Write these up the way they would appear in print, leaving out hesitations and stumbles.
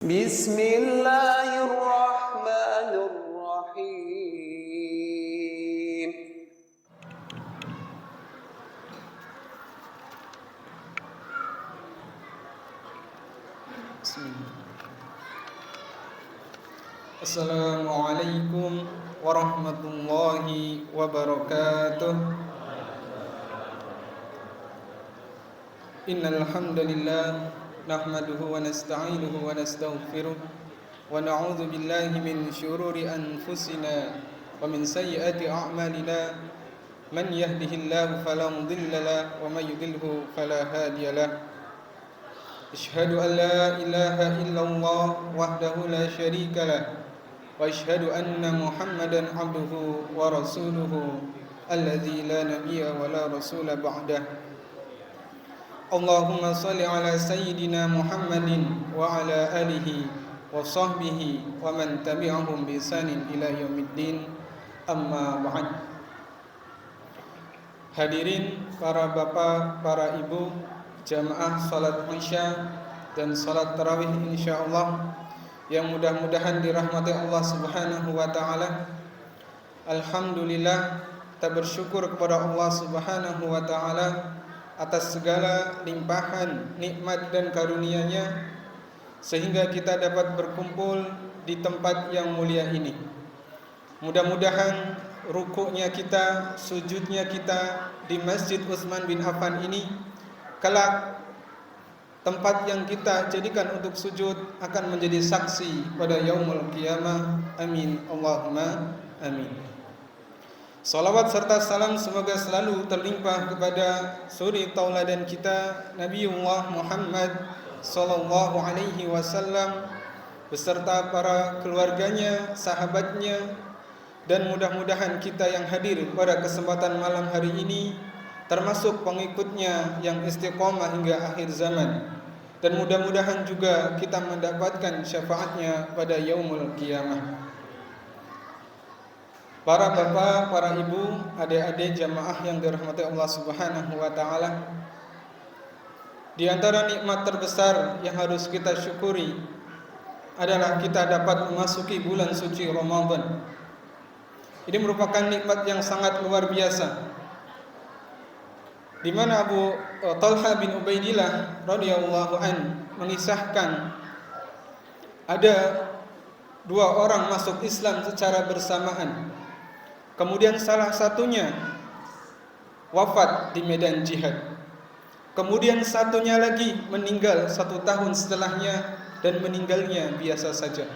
Bismillahirrahmanirrahim. Assalamualaikum warahmatullahi wabarakatuh. Innal hamdalillah nahmaduhu wa nasta'inuhu wa nastaghfiruh wa na'udzu billahi min shururi anfusina wa min sayyiati a'malina. Man yahdihillahu fala mudilla lahu wa may yudlilhu fala hadiya lahu. Asyhadu an la ilaha illallah wahdahu la syarika lahu wa asyhadu anna Muhammadan abduhu wa rasuluhu alladzi la nabiyya wa la rasula ba'dah. Allahumma shalli ala sayyidina Muhammadin wa ala alihi wa sahbihi wa man tabi'ahum bi ihsanin ila yaumiddin. Amma ba'd. Hadirin para bapak, para ibu, jamaah salat Isya dan salat tarawih insyaallah yang mudah-mudahan dirahmati Allah Subhanahu wa taala. Alhamdulillah, kita bersyukur kepada Allah Subhanahu wa taala atas segala limpahan nikmat dan karunia-Nya sehingga kita dapat berkumpul di tempat yang mulia ini. Mudah-mudahan rukuknya kita, sujudnya kita di Masjid Utsman bin Affan ini kelak tempat yang kita jadikan untuk sujud akan menjadi saksi pada yaumul qiyamah. Amin Allahumma amin. Salawat serta salam semoga selalu terlimpah kepada suri tauladan kita Nabiullah Muhammad sallallahu alaihi wasallam beserta para keluarganya, sahabatnya, dan mudah-mudahan kita yang hadir pada kesempatan malam hari ini termasuk pengikutnya yang istiqomah hingga akhir zaman, dan mudah-mudahan juga kita mendapatkan syafaatnya pada yaumul qiyamah. Para bapak, para ibu, adik-adik jamaah yang dirahmati Allah Subhanahu wa taala, di antara nikmat terbesar yang harus kita syukuri adalah kita dapat memasuki bulan suci Ramadan. Ini merupakan nikmat yang sangat luar biasa, di mana Abu Talha bin Ubaidillah radhiyallahu an mengisahkan ada dua orang masuk Islam secara bersamaan. Kemudian salah satunya wafat di medan jihad. Kemudian satunya lagi meninggal 1 tahun setelahnya dan meninggalnya biasa saja.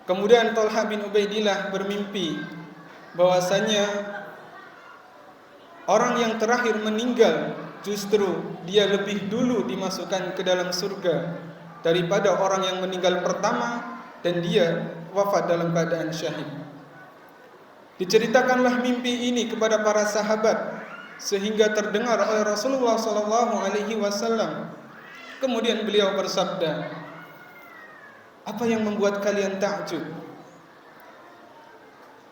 Kemudian Talha bin Ubaidillah bermimpi bahwasanya orang yang terakhir meninggal justru dia lebih dulu dimasukkan ke dalam surga daripada orang yang meninggal pertama dan dia wafat dalam keadaan syahid. Diceritakanlah mimpi ini kepada para sahabat sehingga terdengar oleh Rasulullah sallallahu alaihi wasallam. Kemudian beliau bersabda, "Apa yang membuat kalian takjub?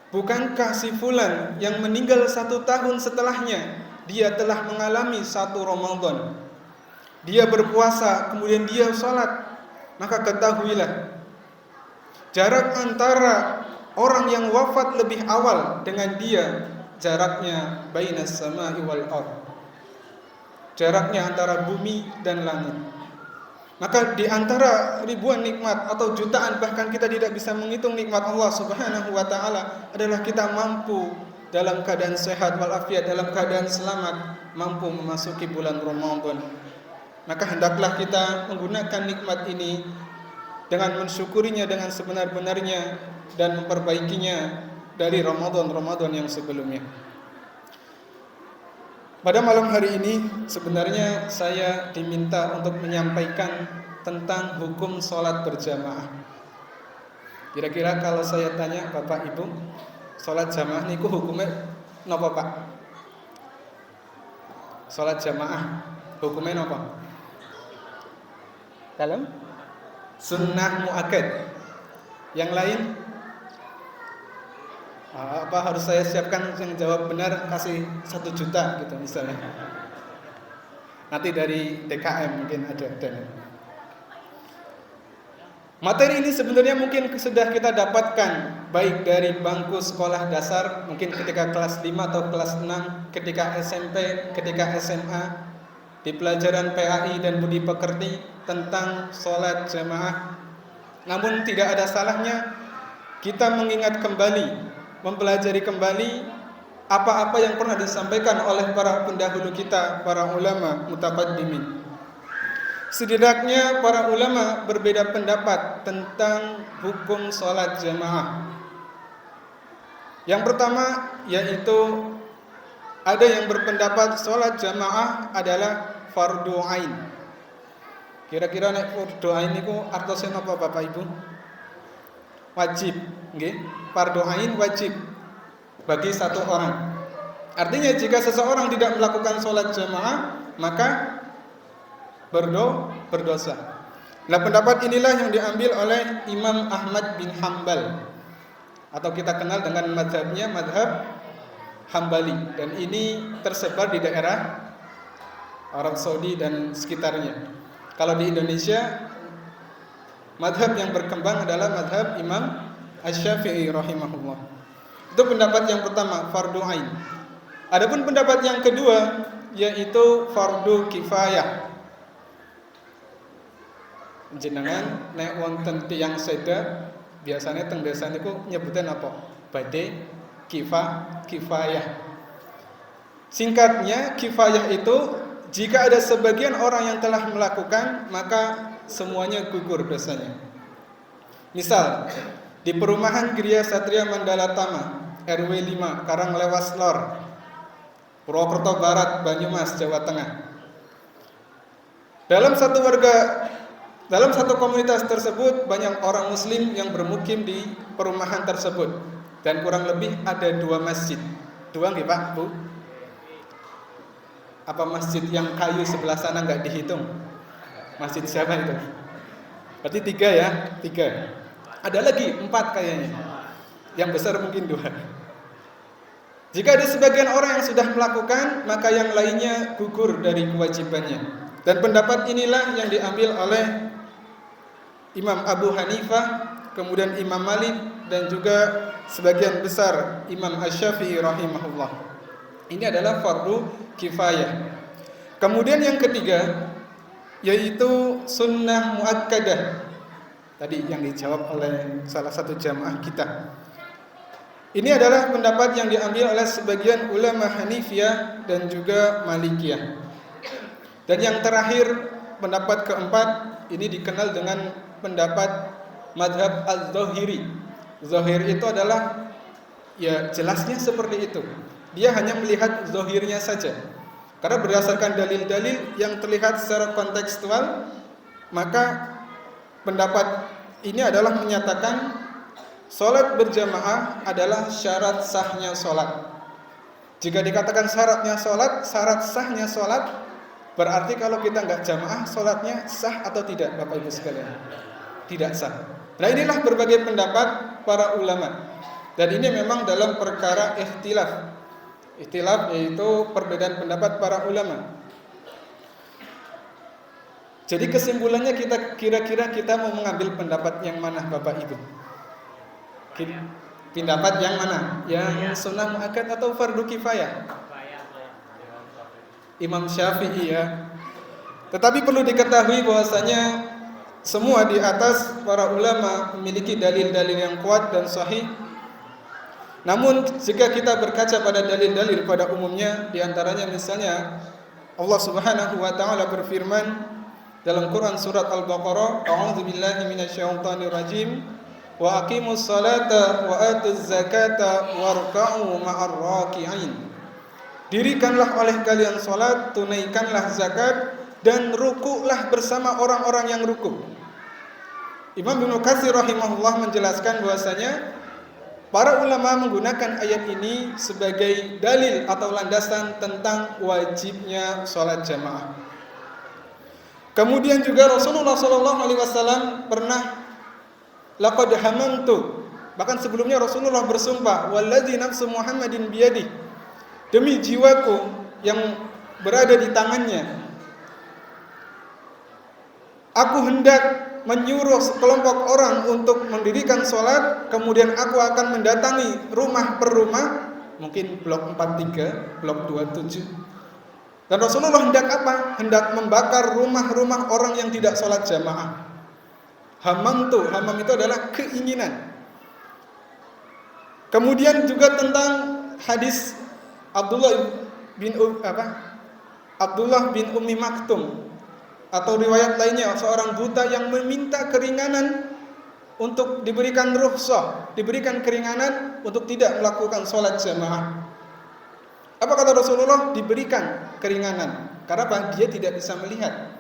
Bukankah si fulan yang meninggal 1 tahun setelahnya dia telah mengalami 1 Ramadan? Dia berpuasa, kemudian dia salat. Maka ketahuilah, jarak antara orang yang wafat lebih awal dengan dia jaraknya bainas sama'i wal ardh. Jaraknya antara bumi dan langit. Maka di antara ribuan nikmat atau jutaan bahkan kita tidak bisa menghitung nikmat Allah Subhanahu wa taala adalah kita mampu dalam keadaan sehat walafiat, dalam keadaan selamat, mampu memasuki bulan Ramadan. Maka hendaklah kita menggunakan nikmat ini dengan mensyukurinya dengan sebenar-benarnya dan memperbaikinya dari Ramadan yang sebelumnya. Pada malam hari ini sebenarnya saya diminta untuk menyampaikan tentang hukum sholat berjamaah. Kira-kira kalau saya tanya Bapak Ibu, sholat jamaah niku hukumnya napa Pak? Sholat jamaah hukumnya napa? Dalam sunnah muakkad. Yang lain? Apa harus saya siapkan yang jawab benar kasih 1 juta gitu misalnya? Nanti dari DKM mungkin ada. Materi ini sebenarnya mungkin sudah kita dapatkan baik dari bangku sekolah dasar, mungkin ketika kelas 5 atau kelas 6, ketika SMP, ketika SMA, di pelajaran PAI dan Budi Pekerti tentang sholat jamaah. Namun tidak ada salahnya kita mengingat kembali, mempelajari kembali apa-apa yang pernah disampaikan oleh para pendahulu kita, para ulama mutaqaddimin. Setidaknya para ulama berbeda pendapat tentang hukum sholat jamaah. Yang pertama yaitu ada yang berpendapat sholat jamaah adalah fardu ain. Kira-kira nek fardu ain niku artosnya apa Bapak Ibu? Wajib, nggih. Fardu ain wajib bagi satu orang. Artinya jika seseorang tidak melakukan sholat jamaah, maka berdosa. Nah, pendapat inilah yang diambil oleh Imam Ahmad bin Hambal, atau kita kenal dengan mazhabnya mazhab Hambali, dan ini tersebar di daerah Arab Saudi dan sekitarnya. Kalau di Indonesia, mazhab yang berkembang adalah mazhab Imam Asy-Syafi'i rahimahullah. Itu pendapat yang pertama, fardu ain. Adapun pendapat yang kedua yaitu fardu kifayah. Jenengan nek wonten tiyang seda biasanya teng desa niku nyebutin apa? Badhe kifayah. Singkatnya, kifayah itu jika ada sebagian orang yang telah melakukan, maka semuanya gugur dosanya. Misal, di perumahan Gria Satria Mandala Tama, RW 5, Karanglewas Lor, Purwokerto Barat, Banyumas, Jawa Tengah. Dalam satu komunitas tersebut banyak orang muslim yang bermukim di perumahan tersebut, dan kurang lebih ada 2 masjid. 2 nggih Pak, Bu? Apa masjid yang kayu sebelah sana nggak dihitung? Masjid siapa itu? Berarti 3 ya? 3. Ada lagi 4 kayaknya. Yang besar mungkin 2. Jika ada sebagian orang yang sudah melakukan, maka yang lainnya gugur dari kewajibannya. Dan pendapat inilah yang diambil oleh Imam Abu Hanifah, kemudian Imam Malik, dan juga sebagian besar Imam Asy-Syafi'i rahimahullah. Ini adalah fardu kifayah. Kemudian yang ketiga yaitu sunnah muakkadah. Tadi yang dijawab oleh salah satu jamaah kita. Ini adalah pendapat yang diambil oleh sebagian ulama Hanifiyah dan juga Malikiyah. Dan yang terakhir, pendapat keempat, ini dikenal dengan pendapat mazhab Az-Zahiri. Zahir itu adalah ya jelasnya seperti itu. Dia hanya melihat zahirnya saja. Karena berdasarkan dalil-dalil yang terlihat secara kontekstual, maka pendapat ini adalah menyatakan salat berjamaah adalah syarat sahnya salat. Jika dikatakan syaratnya salat, syarat sahnya salat, berarti kalau kita enggak jamaah, salatnya sah atau tidak, Bapak Ibu sekalian? Tidak sah. Nah, inilah berbagai pendapat para ulama. Dan ini memang dalam perkara ikhtilaf. Ikhtilaf yaitu perbedaan pendapat para ulama. Jadi kesimpulannya kira-kira kita mau mengambil pendapat yang mana, Bapak Ibu? Pendapat yang mana? Yang sunnah muakkad atau fardu kifayah? Imam Syafi'i ya. Tetapi perlu diketahui bahwasanya semua di atas para ulama memiliki dalil-dalil yang kuat dan sahih. Namun jika kita berkaca pada dalil-dalil pada umumnya, di antaranya misalnya Allah Subhanahu wa taala berfirman dalam Quran surat Al-Baqarah, "A'udzubillahi minasyaitonir rajim. Wa aqimus salata wa atuz zakata warka'u ma'ar raki'in." Dirikanlah oleh kalian salat, tunaikanlah zakat, dan rukuklah bersama orang-orang yang rukuk. Imam Ibnu Katsir rahimahullah menjelaskan bahwasanya para ulama menggunakan ayat ini sebagai dalil atau landasan tentang wajibnya salat jamaah. Kemudian juga Rasulullah SAW pernah laqad hamantu, bahkan sebelumnya Rasulullah bersumpah, wallazi nafsu Muhammadin biyadih, demi jiwaku yang berada di tangannya, aku hendak menyuruh sekelompok orang untuk mendirikan sholat, kemudian aku akan mendatangi rumah per rumah, mungkin blok 43, blok 27. Dan Rasulullah hendak apa? Hendak membakar rumah-rumah orang yang tidak sholat jamaah. Hamam itu adalah keinginan. Kemudian juga tentang hadis Abdullah bin Ummi Maktum, atau riwayat lainnya seorang buta yang meminta keringanan untuk diberikan rukhsah, diberikan keringanan untuk tidak melakukan sholat jamaah. Apa kata Rasulullah? Diberikan keringanan. Karena apa? Dia tidak bisa melihat.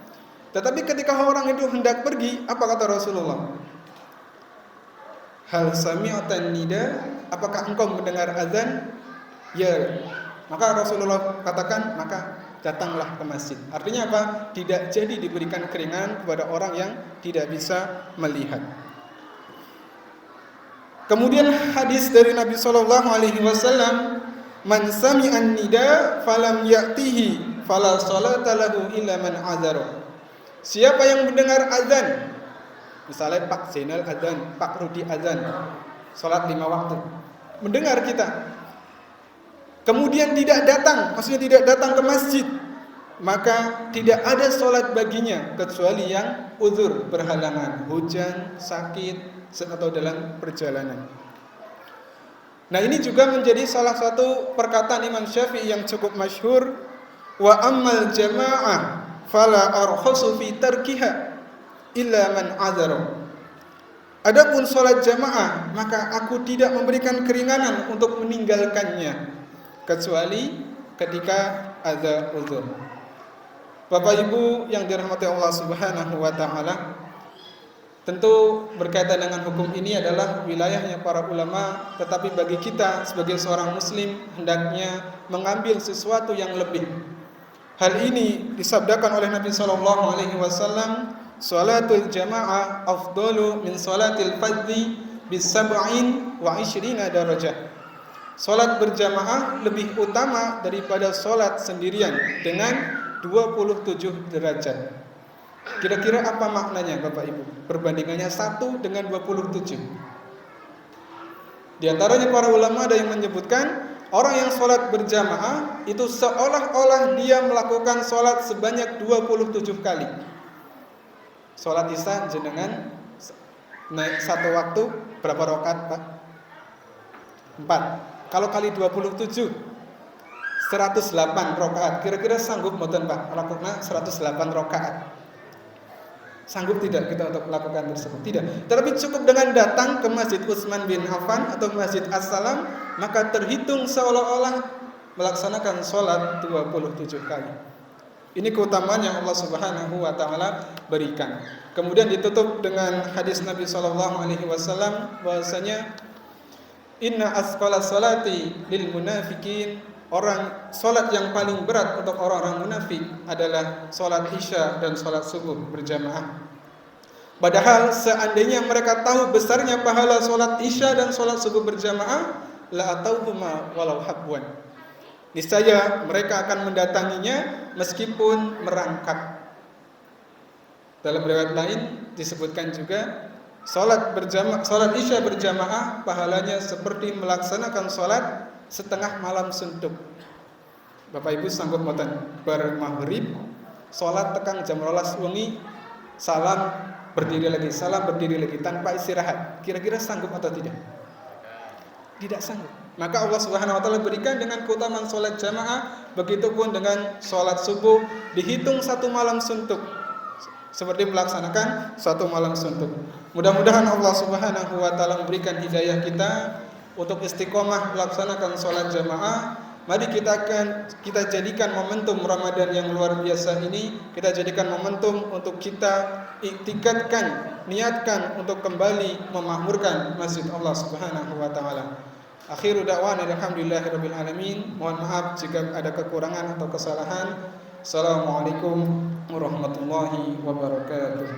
Tetapi ketika orang itu hendak pergi, apa kata Rasulullah? Hal sami'atan nida? Apakah engkau mendengar azan? Ya. Maka Rasulullah katakan, maka datanglah ke masjid. Artinya apa? Tidak jadi diberikan keringanan kepada orang yang tidak bisa melihat. Kemudian hadis dari Nabi SAW, man sami'an nida falam ya'tihi fala salata lahu illa man azara. Siapa yang mendengar azan, misalnya Pak Zainal azan, Pak Rudi azan, salat 5 waktu, mendengar kita, kemudian tidak datang, maksudnya tidak datang ke masjid, maka tidak ada salat baginya kecuali yang uzur, berhalangan, hujan, sakit, atau dalam perjalanan. Nah, ini juga menjadi salah satu perkataan Imam Syafi'i yang cukup masyhur, wa ammal jamaah fala arkhasu fi tarkiha illa man azara. Adapun salat jamaah, maka aku tidak memberikan keringanan untuk meninggalkannya kecuali ketika ada uzur. Bapak Ibu yang dirahmati Allah Subhanahu wa taala, tentu berkaitan dengan hukum ini adalah wilayahnya para ulama, tetapi bagi kita sebagai seorang muslim hendaknya mengambil sesuatu yang lebih. Hal ini disabdakan oleh Nabi sallallahu alaihi wasallam, salatul jamaah afdalu min salatil fardhi bis 27 darajah. Salat berjamaah lebih utama daripada salat sendirian dengan 27 derajat. Kira-kira apa maknanya Bapak Ibu? Perbandingannya 1 dengan 27. Di antaranya para ulama ada yang menyebutkan orang yang sholat berjamaah itu seolah-olah dia melakukan sholat sebanyak 27 kali. Sholat isya jenengan naik satu waktu berapa rakaat Pak? 4. Kalau kali 27 108 rakaat. Kira-kira sanggup mboten Pak lakukan 108 rakaat? Sanggup tidak kita untuk melakukan tersebut? Tidak. Tetapi cukup dengan datang ke Masjid Utsman bin Affan atau Masjid As-Salam, maka terhitung seolah-olah melaksanakan sholat 27 kali. Ini keutamaan yang Allah Subhanahu wa taala berikan. Kemudian ditutup dengan hadis Nabi sallallahu alaihi wasallam bahwasanya inna asqala salati lil munafiqin, orang salat yang paling berat untuk orang-orang munafik adalah salat Isya dan salat subuh berjamaah. Padahal seandainya mereka tahu besarnya pahala salat Isya dan salat subuh berjamaah, la atauhuma walau habwan. Niscaya mereka akan mendatanginya meskipun merangkak. Dalam riwayat lain disebutkan juga salat Isya berjamaah pahalanya seperti melaksanakan salat setengah malam suntuk. Bapak Ibu sanggup mboten bar maghrib salat tekang jam 12 wengi, salam berdiri lagi tanpa istirahat. Kira-kira sanggup atau tidak? Tidak sanggup. Maka Allah Subhanahu wa taala berikan dengan keutamaan salat jamaah, begitupun dengan salat subuh dihitung satu malam suntuk. Seperti melaksanakan satu malam suntuk. Mudah-mudahan Allah Subhanahu wa taala memberikan hidayah kita untuk istiqomah melaksanakan salat jamaah. Mari kita jadikan momentum Ramadan yang luar biasa ini, kita jadikan momentum untuk kita iktikadkan, niatkan untuk kembali memakmurkan masjid Allah Subhanahu wa taala. Akhiru da'wana alhamdulillahirabbil alamin. Mohon maaf jika ada kekurangan atau kesalahan. Assalamualaikum warahmatullahi wabarakatuh.